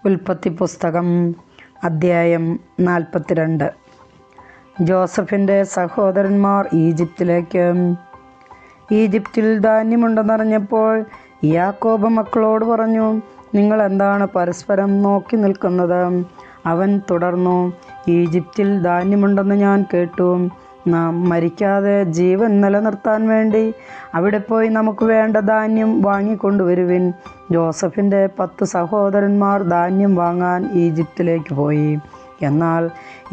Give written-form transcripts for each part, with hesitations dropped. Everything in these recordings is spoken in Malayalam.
ഉൽപ്പത്തി പുസ്തകം അദ്ധ്യായം 42. ജോസഫിൻ്റെ സഹോദരന്മാർ ഈജിപ്തിൽ ധാന്യമുണ്ടെന്നറിഞ്ഞപ്പോൾ യാക്കോബ് മക്കളോട് പറഞ്ഞു, നിങ്ങൾ എന്താണ് പരസ്പരം നോക്കി നിൽക്കുന്നത്? അവൻ തുടർന്നു, ഈജിപ്തിൽ ധാന്യമുണ്ടെന്ന് ഞാൻ കേട്ടു. നാം മരിക്കാതെ ജീവൻ നിലനിർത്താൻ വേണ്ടി അവിടെ പോയി നമുക്ക് വേണ്ട ധാന്യം വാങ്ങിക്കൊണ്ടുവരുവിൻ. ജോസഫിൻ്റെ 10 സഹോദരന്മാർ ധാന്യം വാങ്ങാൻ ഈജിപ്തിലേക്ക് പോയി. എന്നാൽ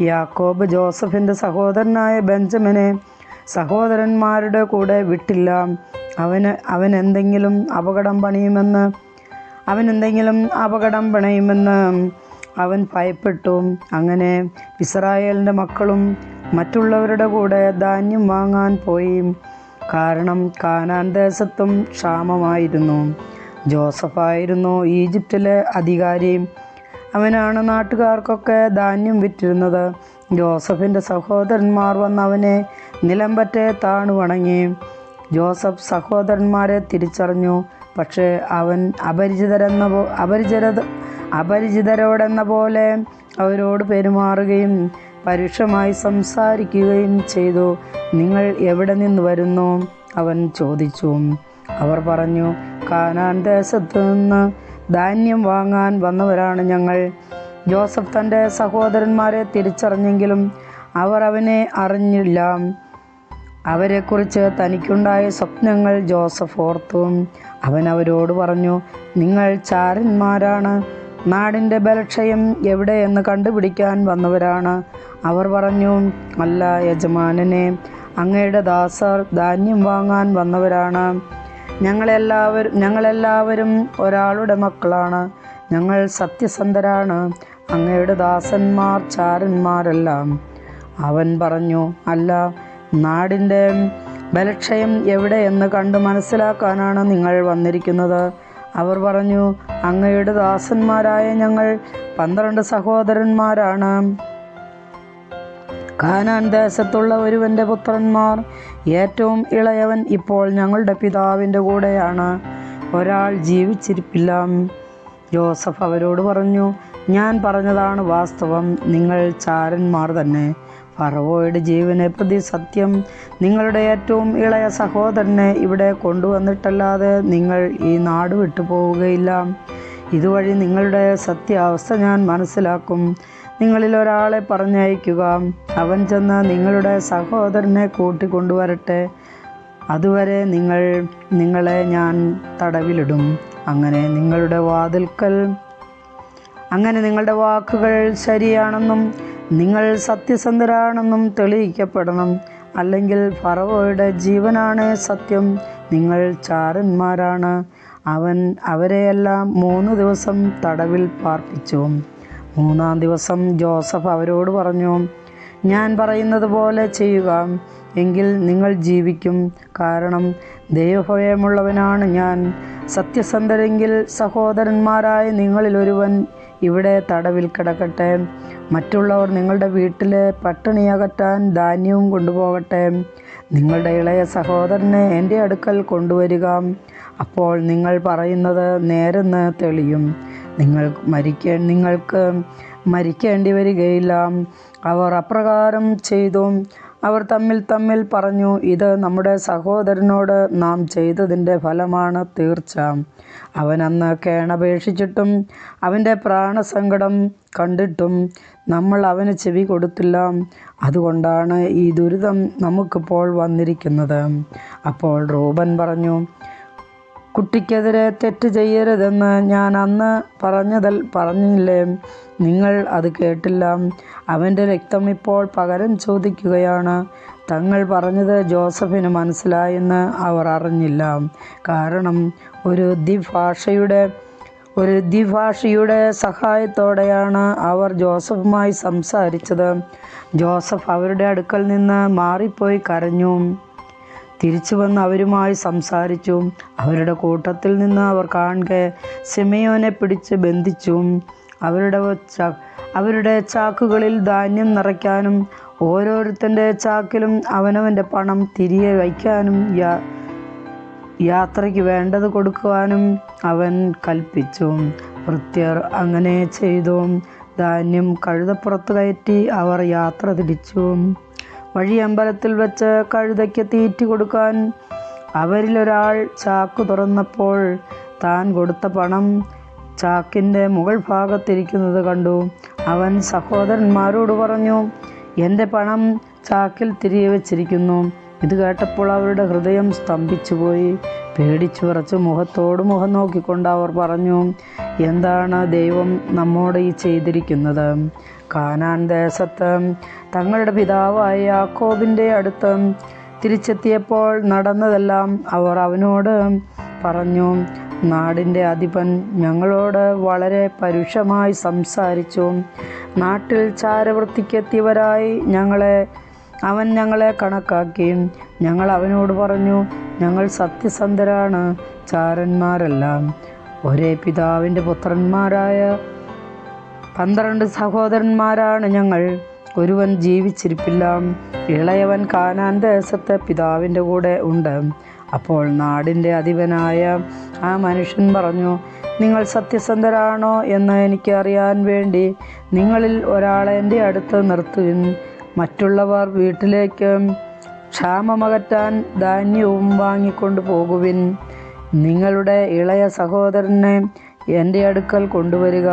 യാക്കോബ് ജോസഫിൻ്റെ സഹോദരനായ ബെഞ്ചമിനെ സഹോദരന്മാരുടെ കൂടെ വിട്ടില്ല. അവൻ എന്തെങ്കിലും അപകടം പണിയുമെന്ന് അവൻ ഭയപ്പെട്ടു. അങ്ങനെ ഇസ്രായേലിൻ്റെ മക്കളും മറ്റുള്ളവരുടെ കൂടെ ധാന്യം വാങ്ങാൻ പോയി. കാരണം കാനാൻ ദേശത്തും ക്ഷാമമായിരുന്നു. ജോസഫായിരുന്നു ഈജിപ്തിലെ അധികാരി. അവനാണ് നാട്ടുകാർക്കൊക്കെ ധാന്യം വിറ്റിരുന്നത്. ജോസഫിൻ്റെ സഹോദരന്മാർ വന്ന് അവനെ നിലംപറ്റെ താണു വണങ്ങി. ജോസഫ് സഹോദരന്മാരെ തിരിച്ചറിഞ്ഞു. പക്ഷേ അവൻ അപരിചിതരോടെന്ന പോലെ അവരോട് പെരുമാറുകയും പരുഷമായി സംസാരിക്കുകയും ചെയ്തു. നിങ്ങൾ എവിടെ നിന്ന് വരുന്നു? അവൻ ചോദിച്ചു. അവർ പറഞ്ഞു, കാനാൻ ദേശത്തു നിന്ന് ധാന്യം വാങ്ങാൻ വന്നവരാണ് ഞങ്ങൾ. ജോസഫ് തൻ്റെ സഹോദരന്മാരെ തിരിച്ചറിഞ്ഞെങ്കിലും അവർ അവനെ അറിഞ്ഞില്ല. അവരെക്കുറിച്ച് തനിക്കുണ്ടായ സ്വപ്നങ്ങൾ ജോസഫ് ഓർത്തു. അവൻ അവരോട് പറഞ്ഞു, നിങ്ങൾ ചാരന്മാരാണ്. നാടിൻ്റെ ബലക്ഷയം എവിടെയെന്ന് കണ്ടുപിടിക്കാൻ വന്നവരാണ്. അവർ പറഞ്ഞു, അല്ല യജമാനനെ, അങ്ങയുടെ ദാസർ ധാന്യം വാങ്ങാൻ വന്നവരാണ്. ഞങ്ങളെല്ലാവരും ഒരാളുടെ മക്കളാണ്. ഞങ്ങൾ സത്യസന്ധരാണ്. അങ്ങയുടെ ദാസന്മാർ ചാരന്മാരല്ല. അവൻ പറഞ്ഞു, അല്ല, നാടിൻ്റെ ബലക്ഷയം എവിടെയെന്ന് കണ്ട് മനസ്സിലാക്കാനാണ് നിങ്ങൾ വന്നിരിക്കുന്നത്. അവർ പറഞ്ഞു, അങ്ങയുടെ ദാസന്മാരായ ഞങ്ങൾ 12 സഹോദരന്മാരാണ്. കാനാൻ ദേശത്തുള്ള ഒരുവൻ്റെ പുത്രന്മാർ. ഏറ്റവും ഇളയവൻ ഇപ്പോൾ ഞങ്ങളുടെ പിതാവിൻ്റെ കൂടെയാണ്. ഒരാൾ ജീവിച്ചിരിപ്പില്ല. ജോസഫ് അവരോട് പറഞ്ഞു, ഞാൻ പറഞ്ഞതാണ് വാസ്തവം. നിങ്ങൾ ചാരന്മാർ തന്നെ. ഫറവോയുടെ ജീവനെ പ്രതി സത്യം, നിങ്ങളുടെ ഏറ്റവും ഇളയ സഹോദരനെ ഇവിടെ കൊണ്ടുവന്നിട്ടല്ലാതെ നിങ്ങൾ ഈ നാട് വിട്ടു പോവുകയില്ല. ഇതുവഴി നിങ്ങളുടെ സത്യാവസ്ഥ ഞാൻ മനസ്സിലാക്കും. നിങ്ങളിൽ ഒരാളെ പറഞ്ഞയക്കുക. അവൻ ചെന്ന് നിങ്ങളുടെ സഹോദരനെ കൂട്ടിക്കൊണ്ടുവരട്ടെ. അതുവരെ നിങ്ങളെ ഞാൻ തടവിലിടും. അങ്ങനെ നിങ്ങളുടെ വാക്കുകൾ ശരിയാണെന്നും നിങ്ങൾ സത്യസന്ധരാണെന്നും തെളിയിക്കപ്പെടണം. അല്ലെങ്കിൽ ഫറവോയുടെ ജീവനാണ് സത്യം, നിങ്ങൾ ചാരന്മാരാണ്. അവൻ അവരെയെല്ലാം 3 ദിവസം തടവിൽ പാർപ്പിച്ചു. 3-ാം ദിവസം ജോസഫ് അവരോട് പറഞ്ഞു, ഞാൻ പറയുന്നത് പോലെ ചെയ്യുക, എങ്കിൽ നിങ്ങൾ ജീവിക്കും. കാരണം ദൈവഭയമുള്ളവനാണ് ഞാൻ. സത്യസന്ധരെങ്കിൽ സഹോദരന്മാരായ നിങ്ങളിൽ ഒരുവൻ ഇവിടെ തടവിൽ കിടക്കട്ടെ. മറ്റുള്ളവർ നിങ്ങളുടെ വീട്ടിലെ പട്ടിണി അകറ്റാൻ ധാന്യവും കൊണ്ടുപോകട്ടെ. നിങ്ങളുടെ ഇളയ സഹോദരനെ എൻ്റെ അടുക്കൽ കൊണ്ടുവരിക. അപ്പോൾ നിങ്ങൾ പറയുന്നത് നേരെന്ന് തെളിയും. നിങ്ങൾക്ക് മരിക്കേണ്ടി വരികയില്ല. അവർ അപ്രകാരം ചെയ്തു. അവർ തമ്മിൽ പറഞ്ഞു, ഇത് നമ്മുടെ സഹോദരനോട് നാം ചെയ്തതിൻ്റെ ഫലമാണ് തീർച്ച. അവൻ അന്ന് കേണപേക്ഷിച്ചിട്ടും അവൻ്റെ പ്രാണസങ്കടം കണ്ടിട്ടും നമ്മൾ അവന് ചെവി കൊടുത്തില്ല. അതുകൊണ്ടാണ് ഈ ദുരിതം നമുക്കിപ്പോൾ വന്നിരിക്കുന്നത്. അപ്പോൾ റൂബൻ പറഞ്ഞു, കുട്ടിക്കെതിരെ തെറ്റ് ചെയ്യരുതെന്ന് ഞാൻ അന്ന് പറഞ്ഞില്ലേ? നിങ്ങൾ അത് കേട്ടില്ല. അവൻ്റെ രക്തം ഇപ്പോൾ പകരം ചോദിക്കുകയാണ്. തങ്ങൾ പറഞ്ഞത് ജോസഫിന് മനസ്സിലായെന്ന് അവർ അറിഞ്ഞില്ല. കാരണം ഒരു ദ്വിഭാഷിയുടെ സഹായത്തോടെയാണ് അവർ ജോസഫുമായി സംസാരിച്ചത്. ജോസഫ് അവരുടെ അടുക്കൽ നിന്ന് മാറിപ്പോയി കരഞ്ഞു. തിരിച്ചു വന്ന് അവരുമായി സംസാരിച്ചു. അവരുടെ കൂട്ടത്തിൽ നിന്ന് അവർ കാണെ ശിമയോനെ പിടിച്ച് ബന്ധിച്ചു. അവരുടെ ചാക്കുകളിൽ ധാന്യം നിറയ്ക്കാനും ഓരോരുത്തൻ്റെ ചാക്കിലും അവനവൻ്റെ പണം തിരികെ വയ്ക്കാനും യാത്രയ്ക്ക് വേണ്ടത് കൊടുക്കുവാനും അവൻ കൽപ്പിച്ചു. ഭൃത്യർ അങ്ങനെ ചെയ്തു. ധാന്യം കഴുതപ്പുറത്ത് കയറ്റി അവർ യാത്ര തിരിച്ചു. വഴി അമ്പലത്തിൽ വെച്ച് കഴുതയ്ക്ക് തീറ്റി കൊടുക്കാൻ അവരിലൊരാൾ ചാക്കു തുറന്നപ്പോൾ താൻ കൊടുത്ത പണം ചാക്കിൻ്റെ മുകൾ ഭാഗത്തിരിക്കുന്നത് കണ്ടു. അവൻ സഹോദരന്മാരോട് പറഞ്ഞു, എൻ്റെ പണം ചാക്കിൽ തിരികെ വച്ചിരിക്കുന്നു. ഇത് കേട്ടപ്പോൾ അവരുടെ ഹൃദയം സ്തംഭിച്ചുപോയി. പേടിച്ചു വിറച്ച് മുഖത്തോട് മുഖം നോക്കിക്കൊണ്ട് അവർ പറഞ്ഞു, എന്താണ് ദൈവം നമ്മോട് ഈ ചെയ്തിരിക്കുന്നത്? കാനാൻ ദേശത്ത് തങ്ങളുടെ പിതാവായ യാക്കോബിൻ്റെ അടുത്ത് തിരിച്ചെത്തിയപ്പോൾ നടന്നതെല്ലാം അവർ അവനോട് പറഞ്ഞു. നാടിൻ്റെ അധിപൻ ഞങ്ങളോട് വളരെ പരുഷമായി സംസാരിച്ചു. നാട്ടിൽ ചാരവൃത്തിക്കെത്തിയവരായി അവൻ ഞങ്ങളെ കണക്കാക്കി. ഞങ്ങൾ അവനോട് പറഞ്ഞു, ഞങ്ങൾ സത്യസന്ധരാണ്, ചാരന്മാരല്ല. ഒരേ പിതാവിൻ്റെ പുത്രന്മാരായ 12 സഹോദരന്മാരാണ് ഞങ്ങൾ. ഒരുവൻ ജീവിച്ചിരിപ്പില്ല. ഇളയവൻ കാനാൻ ദേശത്തെ പിതാവിൻ്റെ കൂടെ ഉണ്ട്. അപ്പോൾ നാടിൻ്റെ അധിപനായ ആ മനുഷ്യൻ പറഞ്ഞു, നിങ്ങൾ സത്യസന്ധരാണോ എന്ന് എനിക്ക് അറിയാൻ വേണ്ടി നിങ്ങളിൽ ഒരാളെ എൻ്റെ അടുത്ത് നിർത്തുവിൻ. മറ്റുള്ളവർ വീട്ടിലേക്ക് ക്ഷാമമകറ്റാൻ ധാന്യവും വാങ്ങിക്കൊണ്ടു പോകുവിൻ. നിങ്ങളുടെ ഇളയ സഹോദരനെ എൻ്റെ അടുക്കൽ കൊണ്ടുവരിക.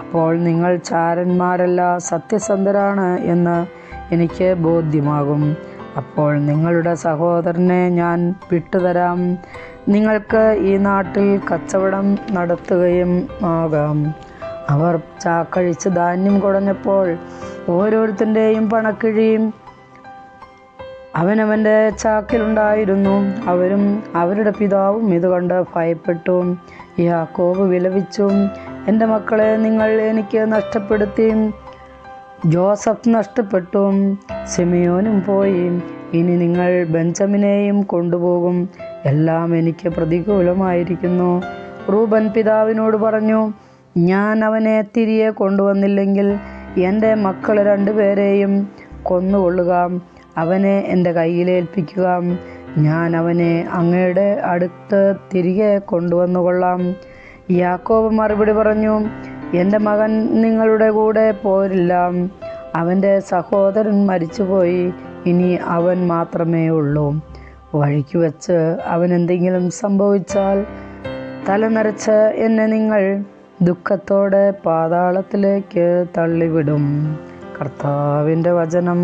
അപ്പോൾ നിങ്ങൾ ചാരന്മാരല്ല, സത്യസന്ധരാണ് എന്ന് എനിക്ക് ബോധ്യമാകും. അപ്പോൾ നിങ്ങളുടെ സഹോദരനെ ഞാൻ വിട്ടുതരാം. നിങ്ങൾക്ക് ഈ നാട്ടിൽ കച്ചവടം നടത്തുകയും ആകാം. അവർ ചാക്കഴിച്ച് ധാന്യം കുടഞ്ഞപ്പോൾ ഓരോരുത്തൻ്റെയും പണക്കിഴിയും അവനവൻ്റെ ചാക്കിലുണ്ടായിരുന്നു. അവരും അവരുടെ പിതാവും ഇത് കണ്ട് ഭയപ്പെട്ടു. യാക്കോബ് വിലപിച്ചു, എൻ്റെ മക്കളെ നിങ്ങൾ എനിക്ക് നഷ്ടപ്പെടുത്തി. ജോസഫ് നഷ്ടപ്പെട്ടു, സിമിയോനും പോയി. ഇനി നിങ്ങൾ ബെഞ്ചമിനെയും കൊണ്ടുപോകും. എല്ലാം എനിക്ക് പ്രതികൂലമായിരിക്കുന്നു. റൂബൻ പിതാവിനോട് പറഞ്ഞു, ഞാൻ അവനെ തിരികെ കൊണ്ടുവന്നില്ലെങ്കിൽ എൻ്റെ മക്കൾ 2 പേരെയും കൊന്നുകൊള്ളുക. അവനെ എൻ്റെ കയ്യിലേൽപ്പിക്കുക. ഞാൻ അവനെ അങ്ങയുടെ അടുത്ത് തിരികെ കൊണ്ടുവന്നുകൊള്ളാം. യാക്കോബ് മറുപടി പറഞ്ഞു, എൻ്റെ മകൻ നിങ്ങളുടെ കൂടെ പോരില്ല. അവൻ്റെ സഹോദരൻ മരിച്ചുപോയി. ഇനി അവൻ മാത്രമേ ഉള്ളൂ. വഴിക്ക് വെച്ച് അവനെന്തെങ്കിലും സംഭവിച്ചാൽ തലനരച്ച് എന്നെ നിങ്ങൾ ദുഃഖത്തോടെ പാതാളത്തിലേക്ക് തള്ളിവിടും. കർത്താവിൻ്റെ വചനം.